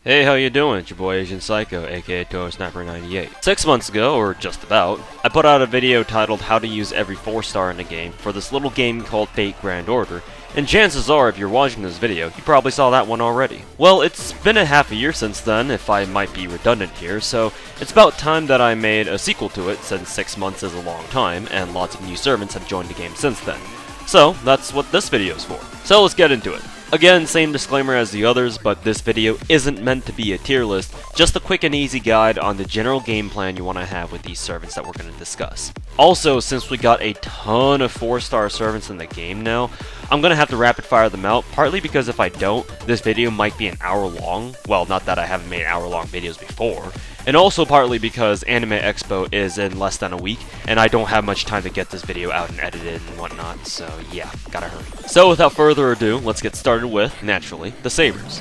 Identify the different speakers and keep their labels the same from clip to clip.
Speaker 1: Hey, how you doing? It's your boy Agent Psycho, aka ToSniper98. 6 months ago, or just about, I put out a video titled How to Use Every 4-Star in a Game for this little game called Fate Grand Order, and chances are, if you're watching this video, you probably saw that one already. Well, it's been a half a year since then, if I might be redundant here, so it's about time that I made a sequel to it, since 6 months is a long time, and lots of new servants have joined the game since then. So, that's what this video's for. So let's get into it. Again, same disclaimer as the others, but this video isn't meant to be a tier list, just a quick and easy guide on the general game plan you want to have with these servants that we're going to discuss. Also, since we got a ton of 4-star servants in the game now, I'm going to have to rapid fire them out, partly because if I don't, this video might be an hour long. Well, not that I haven't made hour-long videos before. And also partly because Anime Expo is in less than a week, and I don't have much time to get this video out and edited and whatnot, so yeah, gotta hurry. So without further ado, let's get started with, naturally, the Sabers.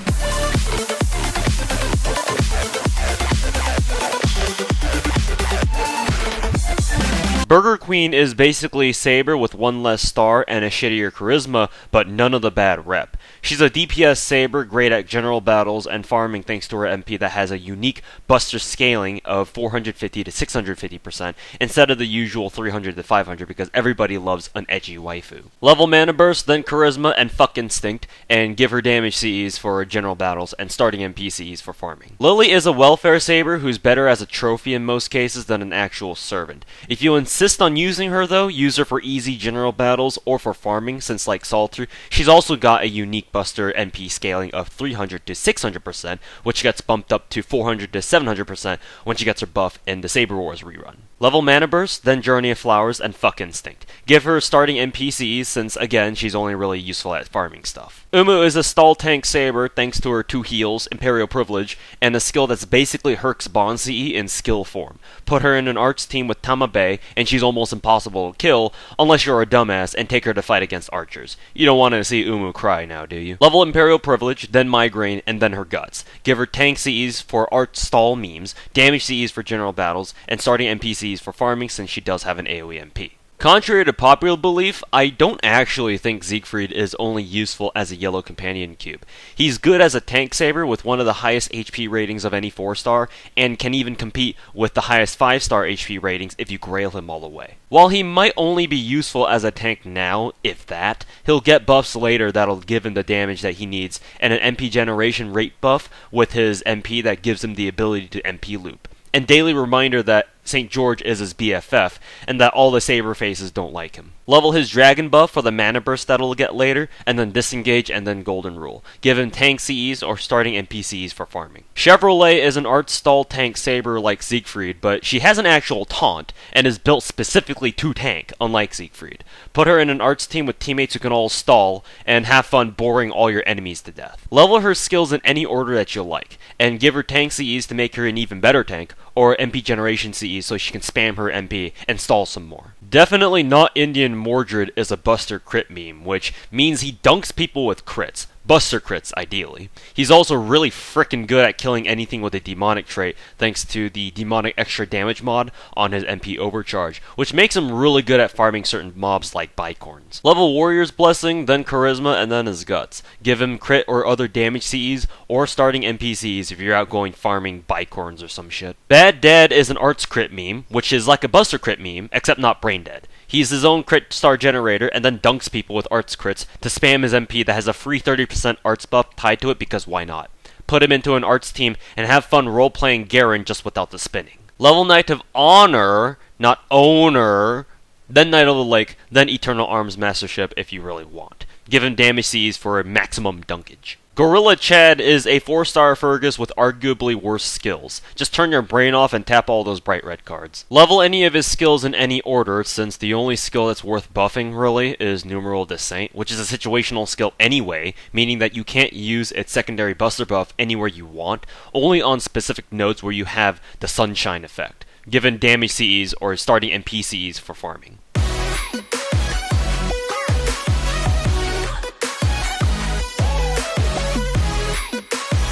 Speaker 1: Burger Queen is basically Saber with one less star and a shittier charisma, but none of the bad rep. She's a DPS Saber, great at general battles and farming thanks to her MP that has a unique buster scaling of 450 to 650% instead of the usual 300 to 500 because everybody loves an edgy waifu. Level mana burst, then charisma and fuck instinct, and give her damage CEs for general battles and starting MP CEs for farming. Lily is a welfare Saber who's better as a trophy in most cases than an actual servant. If you insist on using her though, use her for easy general battles or for farming since like Salter, she's also got a unique buster MP scaling of 300 to 600%, which gets bumped up to 400 to 700% when she gets her buff in the Saber Wars rerun. Level Mana Burst, then Journey of Flowers, and Fuck Instinct. Give her starting NPCs since, again, she's only really useful at farming stuff. Umu is a stall tank Saber thanks to her 2 heals, Imperial Privilege, and a skill that's basically Herc's Bond CE in skill form. Put her in an arch team with Tamabe, and she's almost impossible to kill, unless you're a dumbass and take her to fight against archers. You don't want to see Umu cry now, do you? Level Imperial Privilege, then Migraine, and then her Guts. Give her tank CEs for arch stall memes, damage CEs for general battles, and starting NPCs for farming since she does have an AoE MP. Contrary to popular belief, I don't actually think Siegfried is only useful as a yellow companion cube. He's good as a tank Saber with one of the highest HP ratings of any 4-star, and can even compete with the highest 5-star HP ratings if you grail him all the way. While he might only be useful as a tank now, if that, he'll get buffs later that'll give him the damage that he needs, and an MP generation rate buff with his MP that gives him the ability to MP loop. And daily reminder that St. George is his BFF, and that all the Saber faces don't like him. Level his Dragon buff for the Mana Burst that he'll get later, and then Disengage and then Golden Rule. Give him tank CEs or starting NPCs for farming. Chevrolet is an art stall tank Saber like Siegfried, but she has an actual taunt, and is built specifically to tank, unlike Siegfried. Put her in an arts team with teammates who can all stall, and have fun boring all your enemies to death. Level her skills in any order that you like, and give her tank CEs to make her an even better tank, or MP generation CEs so she can spam her MP and stall some more. Definitely not Indian Mordred is a Buster crit meme, which means he dunks people with crits. Buster crits, ideally. He's also really frickin' good at killing anything with a demonic trait, thanks to the demonic extra damage mod on his MP overcharge, which makes him really good at farming certain mobs like bicorns. Level Warrior's Blessing, then Charisma, and then his Guts. Give him crit or other damage CEs, or starting NPCs if you're out going farming bicorns or some shit. Bad Dad is an arts crit meme, which is like a Buster crit meme, except not brain dead. He's his own crit star generator and then dunks people with arts crits to spam his MP that has a free 30% arts buff tied to it because why not? Put him into an arts team and have fun role-playing Garen just without the spinning. Level Knight of Honor, not Owner, then Knight of the Lake, then Eternal Arms Mastership if you really want. Give him damage CEs for maximum dunkage. Gorilla Chad is a 4-star Fergus with arguably worse skills. Just turn your brain off and tap all those bright red cards. Level any of his skills in any order, since the only skill that's worth buffing, really, is Numeral Descent, which is a situational skill anyway, meaning that you can't use its secondary buster buff anywhere you want, only on specific nodes where you have the Sunshine effect, given damage CEs or starting NPCs for farming.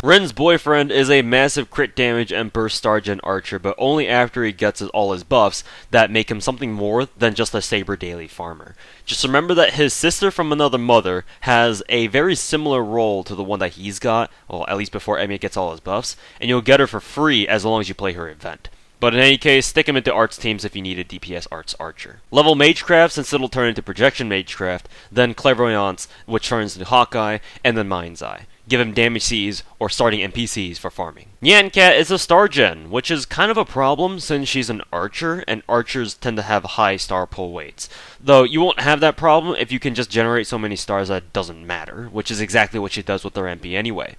Speaker 1: Rin's boyfriend is a massive crit damage and burst star gen archer, but only after he gets all his buffs that make him something more than just a saber daily farmer. Just remember that his sister from another mother has a very similar role to the one that he's got, well, at least before Emi gets all his buffs, and you'll get her for free as long as you play her event. But in any case, stick him into arts teams if you need a DPS arts archer. Level Magecraft, since it'll turn into Projection Magecraft, then Clairvoyance, which turns into Hawkeye, and then Mind's Eye. Give him damage Cs or starting NPCs for farming. Nyancat is a star gen, which is kind of a problem since she's an archer, and archers tend to have high star pull weights. Though you won't have that problem if you can just generate so many stars that it doesn't matter, which is exactly what she does with her MP anyway.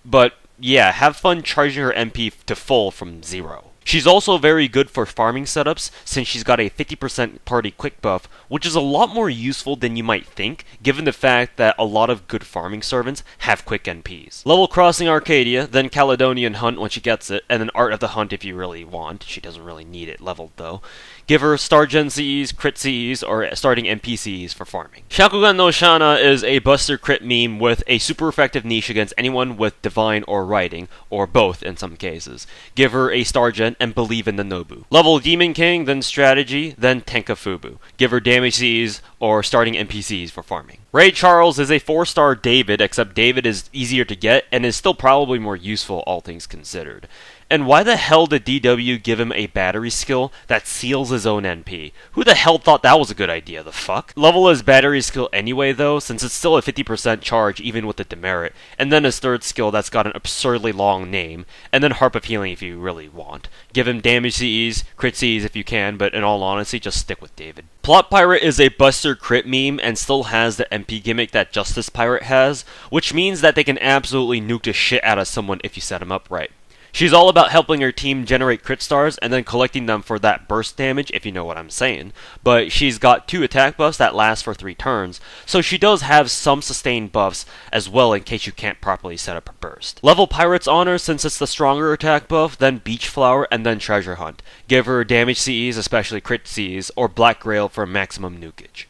Speaker 1: But yeah, have fun charging her MP to full from 0. She's also very good for farming setups since she's got a 50% party quick buff, which is a lot more useful than you might think, given the fact that a lot of good farming servants have quick NPs. Level Crossing Arcadia, then Caledonian Hunt when she gets it, and then Art of the Hunt if you really want. She doesn't really need it leveled though. Give her Star Gen Cs, Crit Cs, or starting NPCs for farming. Shakugan no Shana is a Buster Crit meme with a super effective niche against anyone with Divine or Writing, or both in some cases. Give her a Star Gen and believe in the Nobu. Level Demon King, then Strategy, then Tenkafubu. Give her damage Cs or starting NPCs for farming. Ray Charles is a 4-star David, except David is easier to get and is still probably more useful, all things considered. And why the hell did DW give him a battery skill that seals his own NP? Who the hell thought that was a good idea, the fuck? Level his battery skill anyway though, since it's still a 50% charge even with the demerit, and then his third skill that's got an absurdly long name, and then Harp of Healing if you really want. Give him damage Cs, crit Cs if you can, but in all honesty, just stick with David. Plot Pirate is a Buster Crit meme and still has the MP gimmick that Justice Pirate has, which means that they can absolutely nuke the shit out of someone if you set them up right. She's all about helping her team generate crit stars and then collecting them for that burst damage, if you know what I'm saying. But she's got 2 attack buffs that last for 3 turns, so she does have some sustained buffs as well in case you can't properly set up her burst. Level Pirate's Honor since it's the stronger attack buff, then Beach Flower, and then Treasure Hunt. Give her damage Cs, especially crit Cs, or Black Grail for maximum nukage.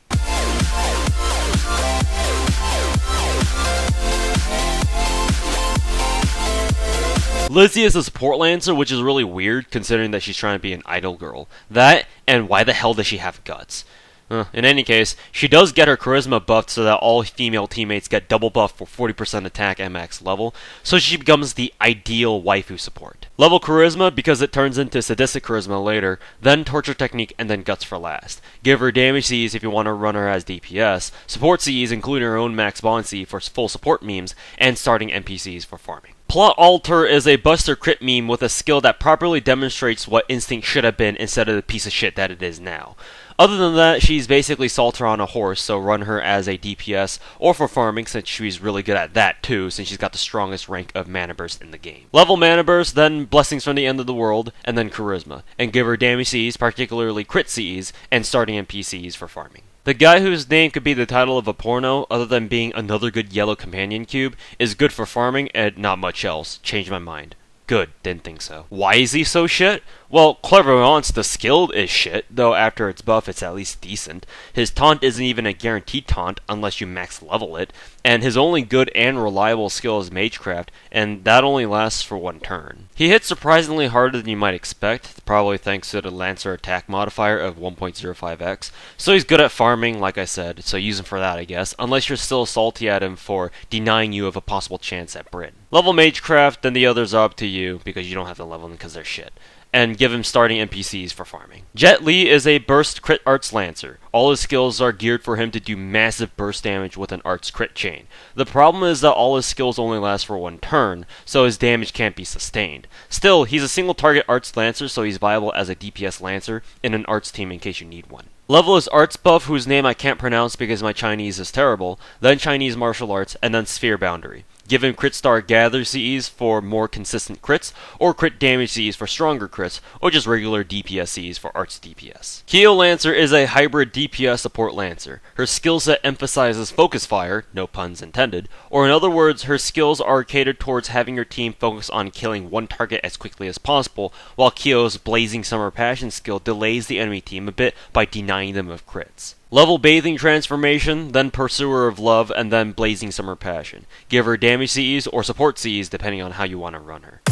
Speaker 1: Lizzy is a support lancer, which is really weird considering that she's trying to be an idol girl. That, and why the hell does she have guts? In any case, she does get her charisma buffed so that all female teammates get double buff for 40% attack at max level, so she becomes the ideal waifu support. Level charisma because it turns into sadistic charisma later, then torture technique, and then guts for last. Give her damage Cs if you want to run her as DPS, support Cs including her own max bond C for full support memes, and starting NPCs for farming. Plot Alter is a Buster Crit meme with a skill that properly demonstrates what Instinct should have been instead of the piece of shit that it is now. Other than that, she's basically Salter on a horse, so run her as a DPS or for farming since she's really good at that too, since she's got the strongest rank of Mana Burst in the game. Level Mana Burst, then Blessings from the End of the World, and then Charisma, and give her damage Cs, particularly crit Cs, and starting NPCs for farming. The guy whose name could be the title of a porno, other than being another good yellow companion cube, is good for farming and not much else. Changed my mind. Good, didn't think so. Why is he so shit? Well, Clairvoyance, the skill, is shit, though after its buff it's at least decent. His taunt isn't even a guaranteed taunt unless you max level it, and his only good and reliable skill is Magecraft, and that only lasts for 1 turn. He hits surprisingly harder than you might expect, probably thanks to the Lancer attack modifier of 1.05x, so he's good at farming, like I said, so use him for that I guess, unless you're still salty at him for denying you of a possible chance at Brit. Level Magecraft, then the others are up to you, because you don't have to level them because they're shit. And give him starting NPCs for farming. Jetley is a burst crit arts lancer. All his skills are geared for him to do massive burst damage with an arts crit chain. The problem is that all his skills only last for 1 turn, so his damage can't be sustained. Still, he's a single target arts lancer, so he's viable as a DPS lancer in an arts team in case you need one. Level is Arts Buff, whose name I can't pronounce because my Chinese is terrible, then Chinese Martial Arts, and then Sphere Boundary. Give him Crit Star Gather Cs for more consistent crits, or Crit Damage Cs for stronger crits, or just regular DPS Cs for Arts DPS. Kyo Lancer is a hybrid DPS support Lancer. Her skill set emphasizes Focus Fire, no puns intended, or in other words, her skills are catered towards having your team focus on killing one target as quickly as possible, while Kyo's Blazing Summer Passion skill delays the enemy team a bit by denying them of crits. Level Bathing Transformation, then Pursuer of Love, and then Blazing Summer Passion. Give her damage CEs or support CEs depending on how you want to run her.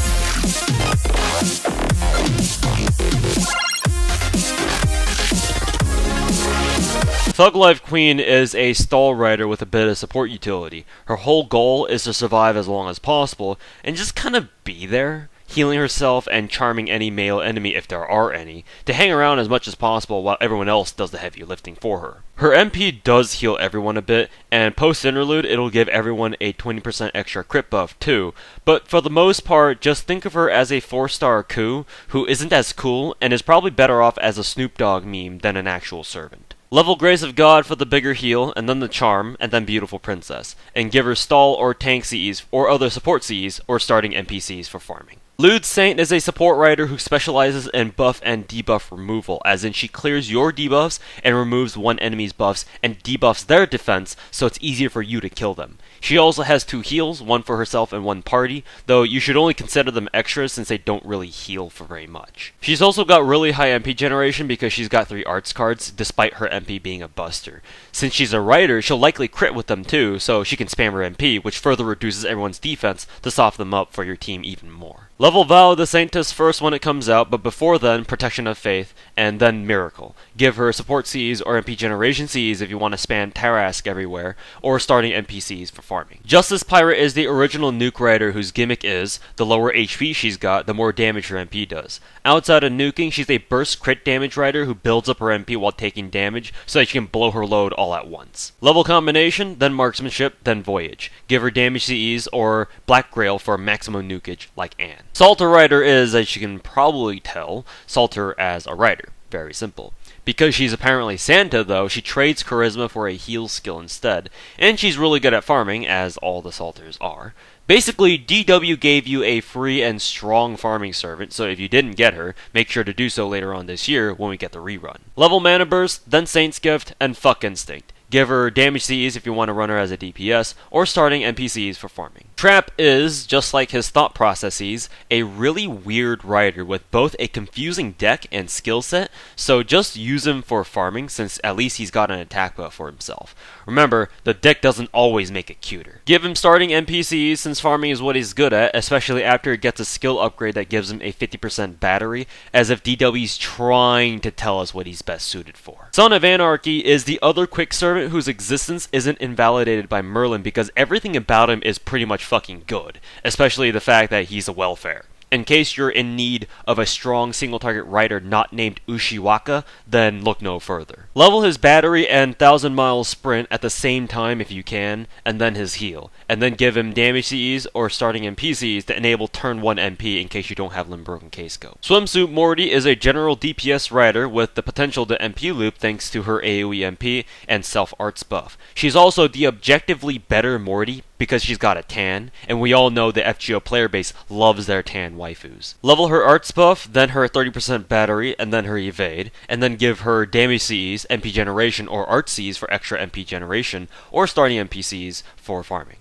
Speaker 1: Thug Life Queen is a stall rider with a bit of support utility. Her whole goal is to survive as long as possible and just kind of be there, healing herself and charming any male enemy if there are any, to hang around as much as possible while everyone else does the heavy lifting for her. Her MP does heal everyone a bit, and post-interlude it'll give everyone a 20% extra crit buff too, but for the most part, just think of her as a 4-star coup who isn't as cool and is probably better off as a Snoop Dogg meme than an actual servant. Level Grace of God for the bigger heal, and then the Charm, and then Beautiful Princess, and give her stall or tank CEs or other support CEs or starting NPCs for farming. Lewd Saint is a support rider who specializes in buff and debuff removal, as in she clears your debuffs and removes one enemy's buffs and debuffs their defense, so it's easier for you to kill them. She also has 2 heals, one for herself and one party, though you should only consider them extras since they don't really heal for very much. She's also got really high MP generation because she's got 3 arts cards, despite her MP being a buster. Since she's a rider, she'll likely crit with them too, so she can spam her MP, which further reduces everyone's defense to soften them up for your team even more. Level Vow the Saintess first when it comes out, but before then, Protection of Faith, and then Miracle. Give her support Cs or MP generation Cs if you want to spam Tarask everywhere, or starting NPCs for farming. Justice Pirate is the original nuke rider whose gimmick is, the lower HP she's got, the more damage her MP does. Outside of nuking, she's a burst crit damage rider who builds up her MP while taking damage, so that she can blow her load all at once. Level Combination, then Marksmanship, then Voyage. Give her damage CEs or Black Grail for maximum nukage, like Anne. Salter Rider is, as you can probably tell, Salter as a rider. Very simple. Because she's apparently Santa, though, she trades Charisma for a heal skill instead, and she's really good at farming, as all the Salters are. Basically, DW gave you a free and strong farming servant, so if you didn't get her, make sure to do so later on this year when we get the rerun. Level Mana Burst, then Saint's Gift, and Fuck Instinct. Give her damage CEs if you want to run her as a DPS, or starting NPCs for farming. Trap is, just like his thought processes, a really weird rider with both a confusing deck and skill set, so just use him for farming since at least he's got an attack buff for himself. Remember, the deck doesn't always make it cuter. Give him starting NPCs since farming is what he's good at, especially after he gets a skill upgrade that gives him a 50% battery, as if DW's trying to tell us what he's best suited for. Son of Anarchy is the other quick servant whose existence isn't invalidated by Merlin because everything about him is pretty much fucking good, especially the fact that he's a welfare. In case you're in need of a strong single-target rider not named Ushiwaka, then look no further. Level his battery and 1,000-mile sprint at the same time if you can, and then his heal, and then give him damage CEs or starting NPCs to enable turn 1 MP in case you don't have Limbroken K-Scope. Swimsuit Morty is a general DPS rider with the potential to MP loop thanks to her AoE MP and self-arts buff. She's also the objectively better Morty because she's got a tan, and we all know the FGO player base loves their tan waifus. Level her arts buff, then her 30% battery, and then her evade, and then give her damage CEs, MP generation, or art Cs for extra MP generation, or starting NPCs for farming.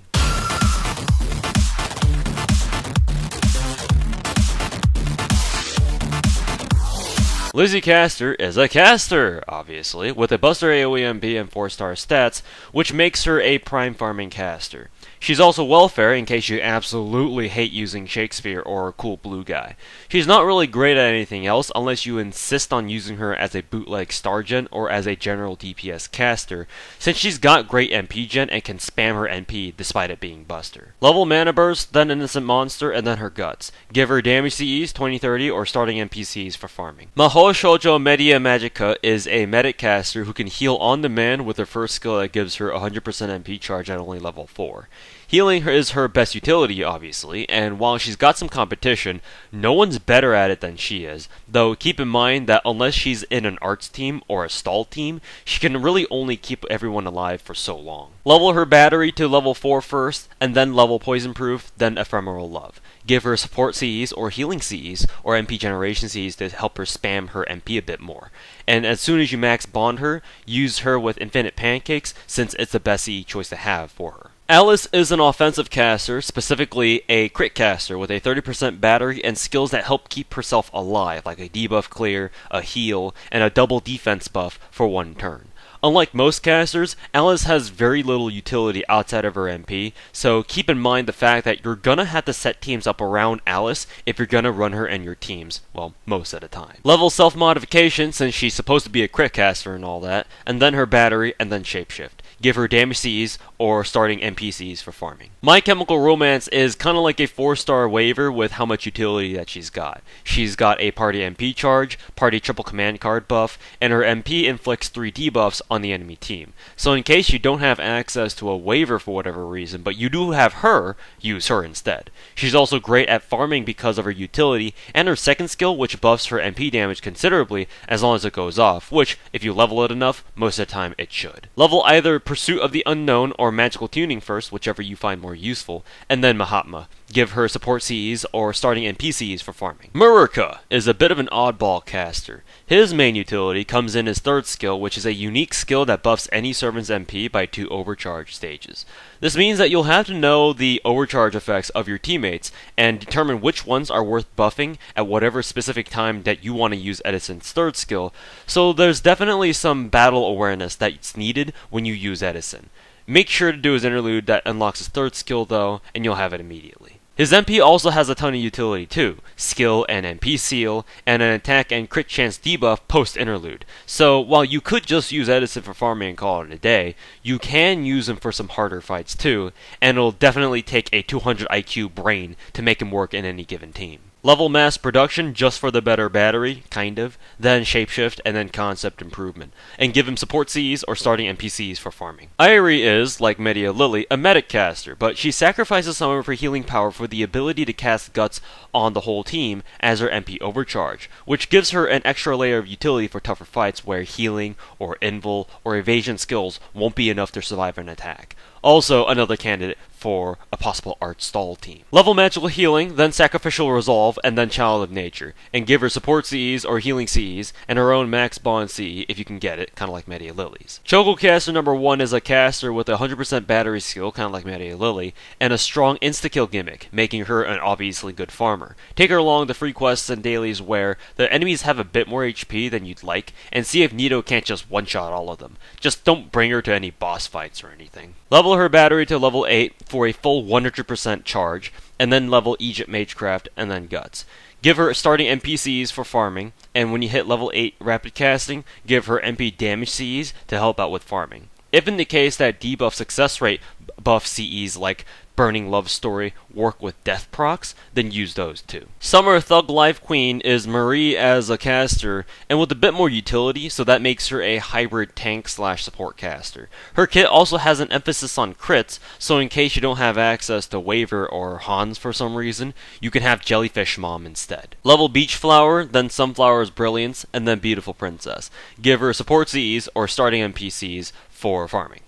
Speaker 1: Lizzy Caster is a caster, obviously, with a Buster AoE MP and 4-star stats, which makes her a prime farming caster. She's also welfare in case you absolutely hate using Shakespeare or a cool blue guy. She's not really great at anything else unless you insist on using her as a bootleg star gen or as a general DPS caster, since she's got great MP gen and can spam her MP despite it being Buster. Level Mana Burst, then Innocent Monster, and then her Guts. Give her damage CEs 20-30 or starting NPCs for farming. Mahou Shoujo Media Magica is a medic caster who can heal on demand with her first skill that gives her 100% MP charge at only level 4. Healing is her best utility, obviously, and while she's got some competition, no one's better at it than she is, though keep in mind that unless she's in an arts team or a stall team, she can really only keep everyone alive for so long. Level her battery to level 4 first, and then level Poison Proof, then Ephemeral Love. Give her support CEs or healing CEs or MP generation CEs to help her spam her MP a bit more. And as soon as you max bond her, use her with Infinite Pancakes since it's the best CE choice to have for her. Ellis is an offensive caster, specifically a crit caster with a 30% battery and skills that help keep herself alive, like a debuff clear, a heal, and a double defense buff for one turn. Unlike most casters, Ellis has very little utility outside of her MP, so keep in mind the fact that you're gonna have to set teams up around Ellis if you're gonna run her in your teams, well, most of the time. Level self-modification, since she's supposed to be a crit caster and all that, and then her battery, and then shapeshift. Give her damage Cs or starting NPCs for farming. My Chemical Romance is kinda like a 4-star waiver with how much utility that she's got. She's got a party MP charge, party triple command card buff, and her MP inflicts 3 debuffs on the enemy team. So in case you don't have access to a waiver for whatever reason, but you do have her, use her instead. She's also great at farming because of her utility, and her second skill which buffs her MP damage considerably as long as it goes off, which, if you level it enough, most of the time it should. Level either Pursuit of the Unknown or Magical Tuning first, whichever you find more useful, and then Mahatma. Give her support CEs or starting NPCs for farming. Murica is a bit of an oddball caster. His main utility comes in his third skill, which is a unique skill that buffs any servant's MP by 2 overcharge stages. This means that you'll have to know the overcharge effects of your teammates and determine which ones are worth buffing at whatever specific time that you want to use Edison's third skill, so there's definitely some battle awareness that's needed when you use Edison. Make sure to do his interlude that unlocks his third skill though, and you'll have it immediately. His MP also has a ton of utility too, skill and MP seal, and an attack and crit chance debuff post-interlude. So while you could just use Edison for farming and call it a day, you can use him for some harder fights too, and it'll definitely take a 200 IQ brain to make him work in any given team. Level mass production just for the better battery, kind of, then shapeshift, and then concept improvement, and give him support Cs or starting NPCs for farming. Irie is, like Media Lily, a medic caster, but she sacrifices some of her healing power for the ability to cast Guts on the whole team as her MP overcharge, which gives her an extra layer of utility for tougher fights where healing, or invul, or evasion skills won't be enough to survive an attack. Also, another candidate for a possible art stall team. Level magical healing, then sacrificial resolve, and then child of nature, and give her support CEs or healing CEs, and her own max bond CE if you can get it, kinda like Media Lily's. Choco caster number 1 is a caster with a 100% battery skill, kinda like Media Lily, and a strong insta-kill gimmick, making her an obviously good farmer. Take her along the free quests and dailies where the enemies have a bit more HP than you'd like, and see if Nito can't just one-shot all of them. Just don't bring her to any boss fights or anything. Level her battery to level 8 for a full 100% charge, and then level Egypt Magecraft and then Guts. Give her starting NPCs for farming, and when you hit level 8 rapid casting, give her MP damage CEs to help out with farming. If in the case that debuff success rate buff CEs like Burning Love Story work with death procs, then use those too. Summer Thug Life Queen is Marie as a caster, and with a bit more utility, so that makes her a hybrid tank/support caster. Her kit also has an emphasis on crits, so in case you don't have access to Waver or Hans for some reason, you can have Jellyfish Mom instead. Level Beach Flower, then Sunflower's Brilliance, and then Beautiful Princess. Give her support CEs or starting NPCs for farming.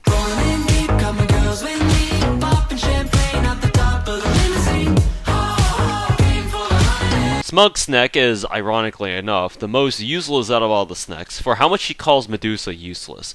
Speaker 1: Smug Snack is, ironically enough, the most useless out of all the snacks for how much she calls Medusa useless.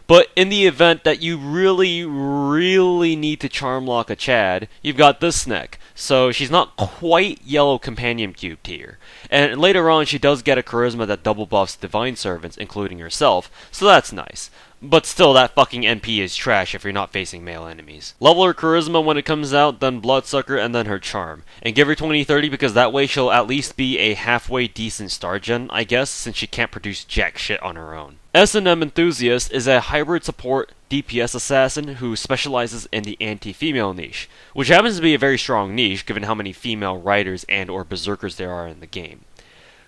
Speaker 1: But in the event that you really need to charm lock a Chad, you've got this snack. So she's not quite yellow companion cube tier. And later on she does get a charisma that double buffs divine servants, including herself, so that's nice. But still, that fucking NP is trash if you're not facing male enemies. Level her charisma when it comes out, then Bloodsucker, and then her charm. And give her 20-30 because that way she'll at least be a halfway decent star gen, I guess, since she can't produce jack shit on her own. S&M Enthusiast is a hybrid support DPS assassin who specializes in the anti-female niche, which happens to be a very strong niche given how many female riders and or berserkers there are in the game.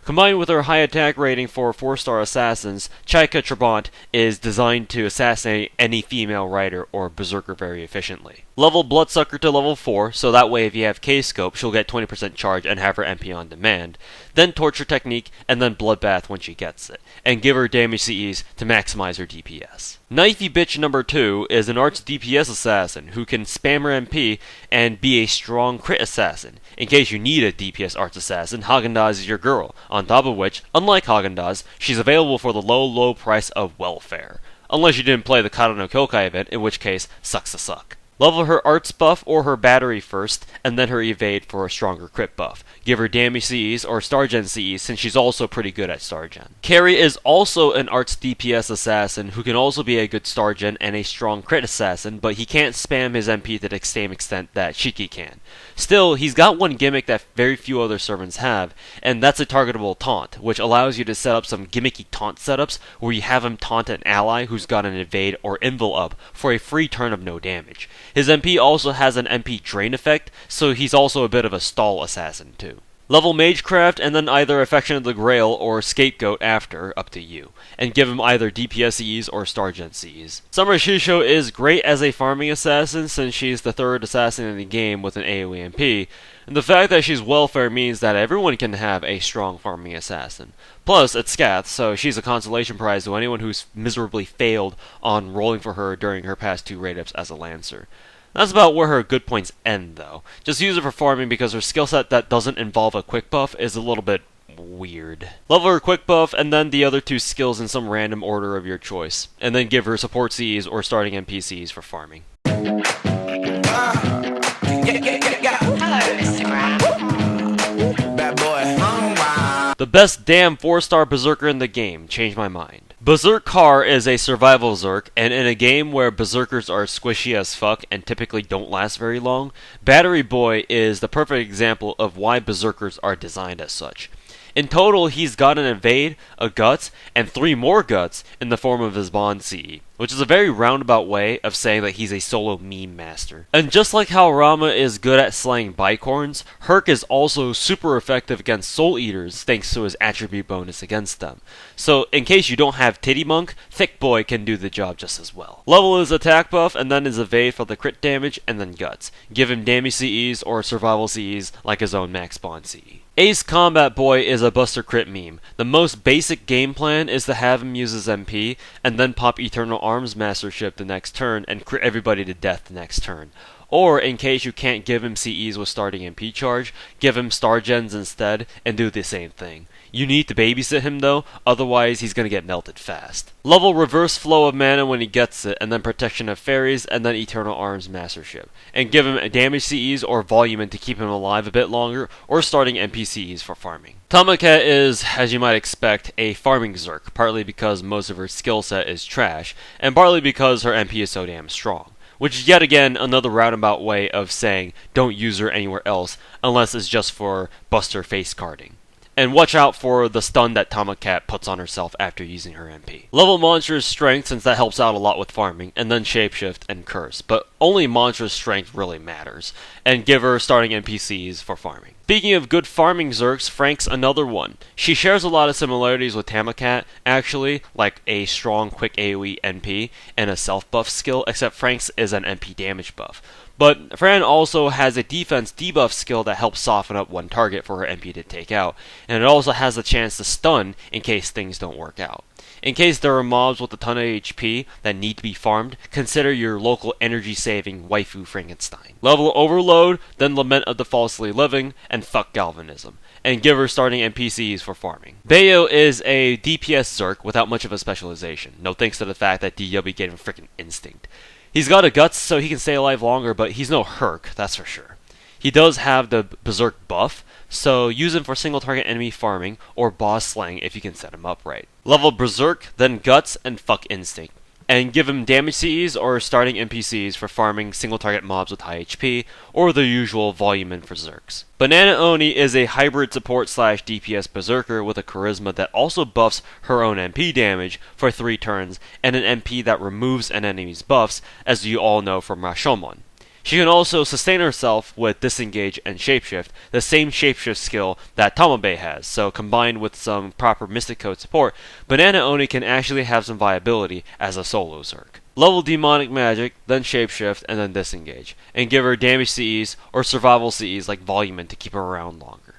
Speaker 1: Combined with her high attack rating for 4-star assassins, Chaka Trabant is designed to assassinate any female rider or berserker very efficiently. Level Bloodsucker to level 4, so that way if you have K-Scope, she'll get 20% charge and have her MP on demand. Then Torture Technique, and then Bloodbath when she gets it. And give her damage CEs to maximize her DPS. Knifey Bitch number 2 is an arch DPS assassin who can spam her MP and be a strong crit assassin. In case you need a DPS arch assassin, Haagen-Dazs is your girl. On top of which, unlike Haagen-Dazs, she's available for the low price of welfare. Unless you didn't play the Kata no Kyokai event, in which case, sucks to suck. Level her arts buff or her battery first, and then her evade for a stronger crit buff. Give her damage CEs or star gen CEs since she's also pretty good at star gen. Carry is also an arts DPS assassin who can also be a good star gen and a strong crit assassin, but he can't spam his MP to the same extent that Shiki can. Still, he's got one gimmick that very few other servants have, and that's a targetable taunt, which allows you to set up some gimmicky taunt setups where you have him taunt an ally who's got an evade or invul up for a free turn of no damage. His MP also has an MP drain effect, so he's also a bit of a stall assassin too. Level Magecraft and then either Affection of the Grail or Scapegoat after, up to you, and give him either DPS CEs or Star Gen CEs. Summer Shisho is great as a farming assassin since she's the third assassin in the game with an AoE MP, and the fact that she's welfare means that everyone can have a strong farming assassin. Plus, it's Scath, so she's a consolation prize to anyone who's miserably failed on rolling for her during her past 2 raid-ups as a Lancer. That's about where her good points end, though. Just use her for farming because her skill set that doesn't involve a quick buff is a little bit weird. Level her quick buff and then the other 2 skills in some random order of your choice, and then give her support Cs or starting NPCs for farming.
Speaker 2: Hello, Instagram. Bad boy.
Speaker 1: The best damn 4-star Berserker in the game. Changed my mind. Berserkar is a survival Zerk, and in a game where Berserkers are squishy as fuck and typically don't last very long, Battery Boy is the perfect example of why Berserkers are designed as such. In total, he's got an evade, a guts, and 3 more guts in the form of his bond CE, which is a very roundabout way of saying that he's a solo meme master. And just like how Rama is good at slaying bicorns, Herc is also super effective against Soul Eaters thanks to his attribute bonus against them. So in case you don't have Titty Monk, Thick Boy can do the job just as well. Level his attack buff and then his evade for the crit damage and then guts. Give him damage CEs or survival CEs like his own max bond CE. Ace Combat Boy is a Buster Crit meme. The most basic game plan is to have him use his MP, and then pop Eternal Arms Mastership the next turn, and crit everybody to death the next turn. Or, in case you can't give him CEs with starting MP charge, give him Star Gens instead, and do the same thing. You need to babysit him though, otherwise he's gonna get melted fast. Level Reverse Flow of Mana when he gets it, and then Protection of Fairies, and then Eternal Arms Mastership. And give him damage CEs or volume to keep him alive a bit longer, or starting NPCs for farming. Tomica is, as you might expect, a farming Zerk, partly because most of her skill set is trash, and partly because her MP is so damn strong. Which is yet again another roundabout way of saying don't use her anywhere else, unless it's just for Buster face carding. And watch out for the stun that Tomicat puts on herself after using her MP. Level Monster's Strength since that helps out a lot with farming, and then Shapeshift and Curse, but only Monster's Strength really matters, and give her starting NPCs for farming. Speaking of good farming Zerks, Frank's another one. She shares a lot of similarities with Tomicat, actually, like a strong quick AoE NP and a self-buff skill, except Frank's is an MP damage buff. But Fran also has a defense debuff skill that helps soften up one target for her MP to take out, and it also has the chance to stun in case things don't work out. In case there are mobs with a ton of HP that need to be farmed, consider your local energy-saving waifu Frankenstein. Level Overload, then Lament of the Falsely Living, and fuck Galvanism, and give her starting NPCs for farming. Baio is a DPS Zerk without much of a specialization, no thanks to the fact that DW gave him frickin' instinct. He's got a guts so he can stay alive longer, but he's no Herc, that's for sure. He does have the Berserk buff, so use him for single target enemy farming, or boss slaying if you can set him up right. Level Berserk, then Guts, and fuck Instinct. And give him damage CEs or starting NPCs for farming single target mobs with high HP, or the usual volume in for Zerks. Banana Oni is a hybrid support slash DPS Berserker with a charisma that also buffs her own MP damage for 3 turns, and an MP that removes an enemy's buffs, as you all know from Rashomon. She can also sustain herself with Disengage and Shapeshift, the same Shapeshift skill that Tamabe has, so combined with some proper Mystic Code support, Banana Oni can actually have some viability as a solo Zerk. Level Demonic Magic, then Shapeshift, and then Disengage, and give her damage CEs or survival CEs like Volumen to keep her around longer.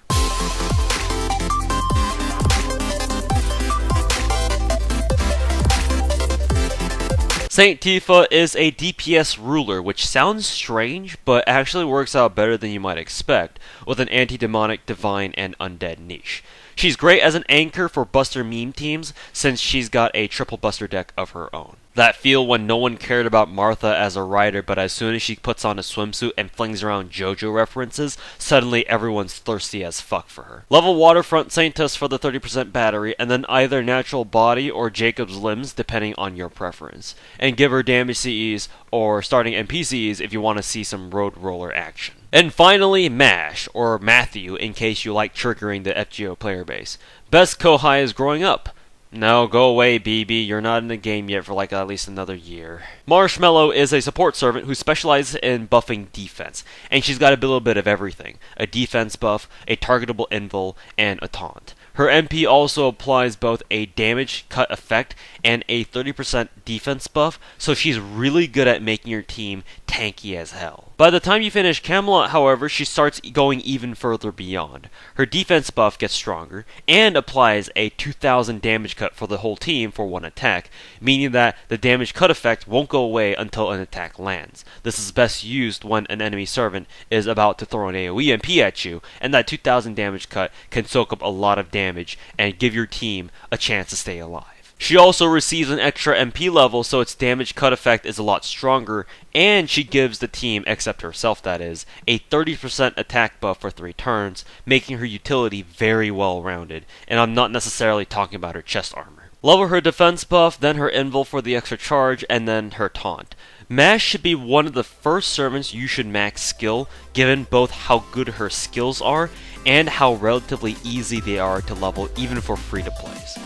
Speaker 1: Saint Tifa is a DPS ruler, which sounds strange, but actually works out better than you might expect, with an anti-demonic, divine, and undead niche. She's great as an anchor for Buster meme teams, since she's got a triple Buster deck of her own. That feel when no one cared about Martha as a writer, but as soon as she puts on a swimsuit and flings around JoJo references, suddenly everyone's thirsty as fuck for her. Level Waterfront Saintess for the 30% battery, and then either Natural Body or Jacob's Limbs depending on your preference. And give her damage CEs or starting NPCs if you want to see some road roller action. And finally, Mash, or Matthew in case you like triggering the FGO player base. Best Kohai is growing up. No, go away, BB. You're not in the game yet for like at least another year. Marshmallow is a support servant who specializes in buffing defense, and she's got a little bit of everything. A defense buff, a targetable invul, and a taunt. Her MP also applies both a damage cut effect and a 30% defense buff, so she's really good at making your team tanky as hell. By the time you finish Camelot, however, she starts going even further beyond. Her defense buff gets stronger, and applies a 2000 damage cut for the whole team for one attack, meaning that the damage cut effect won't go away until an attack lands. This is best used when an enemy servant is about to throw an AoE MP at you, and that 2000 damage cut can soak up a lot of damage and give your team a chance to stay alive. She also receives an extra MP level, so its damage cut effect is a lot stronger, and she gives the team, except herself that is, a 30% attack buff for 3 turns, making her utility very well rounded, and I'm not necessarily talking about her chest armor. Level her defense buff, then her invul for the extra charge, and then her taunt. Mash should be one of the first servants you should max skill, given both how good her skills are, and how relatively easy they are to level even for free-to-plays.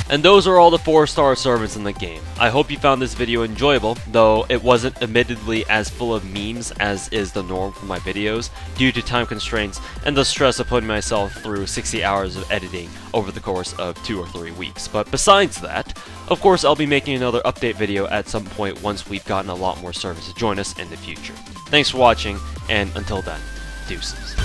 Speaker 1: And those are all the 4-star servants in the game. I hope you found this video enjoyable, though it wasn't admittedly as full of memes as is the norm for my videos, due to time constraints and the stress of putting myself through 60 hours of editing over the course of 2 or 3 weeks. But besides that, of course I'll be making another update video at some point once we've gotten a lot more servants to join us in the future. Thanks for watching, and until then, deuces.